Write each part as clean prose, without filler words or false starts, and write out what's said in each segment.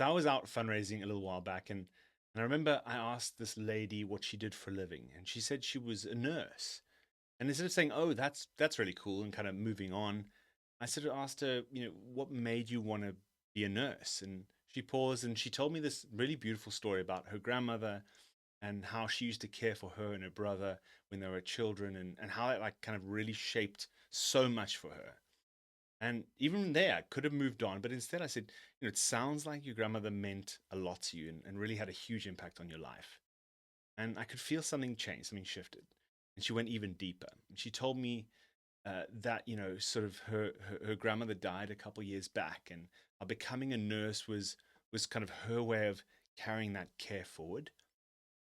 So I was out fundraising a little while back, and I remember I asked this lady what she did for a living, and she said she was a nurse. And instead of saying, "Oh, that's really cool," and kind of moving on, I sort of asked her, what made you want to be a nurse? And she paused and she told me this really beautiful story about her grandmother and how she used to care for her and her brother when they were children, and how it like kind of really shaped so much for her. And even there, I could have moved on, but instead I said, it sounds like your grandmother meant a lot to you and really had a huge impact on your life. And I could feel something change, something shifted. And she went even deeper. She told me that, sort of her grandmother died a couple years back, and becoming a nurse was kind of her way of carrying that care forward.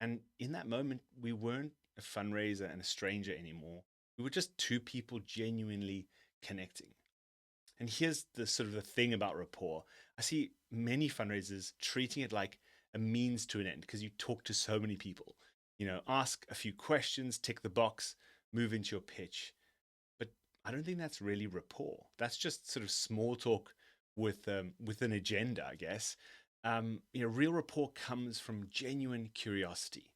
And in that moment, we weren't a fundraiser and a stranger anymore. We were just two people genuinely connecting. And here's the sort of the thing about rapport. I see many fundraisers treating it like a means to an end because you talk to so many people. Ask a few questions, tick the box, move into your pitch. But I don't think that's really rapport. That's just sort of small talk with an agenda, I guess. Real rapport comes from genuine curiosity.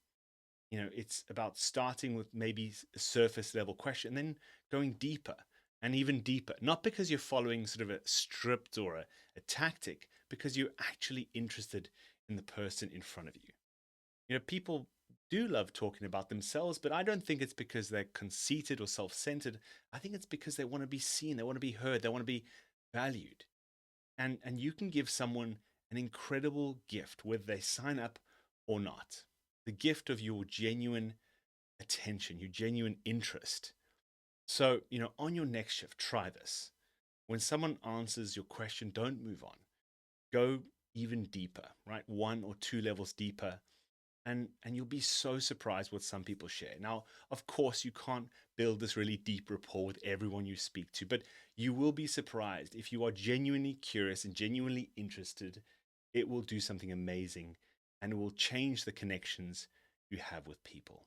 It's about starting with maybe a surface level question, and then going deeper and even deeper. Not because you're following sort of a script or a tactic, because you're actually interested in the person in front of you. People do love talking about themselves, but I don't think it's because they're conceited or self centered. I think it's because they want to be seen, they want to be heard, they want to be valued. And you can give someone an incredible gift, whether they sign up or not. The gift of your genuine attention, your genuine interest. So, on your next shift, try this. When someone answers your question, don't move on. Go even deeper, right? One or two levels deeper, and you'll be so surprised what some people share. Now, of course, you can't build this really deep rapport with everyone you speak to, but you will be surprised if you are genuinely curious and genuinely interested. It will do something amazing, and it will change the connections you have with people.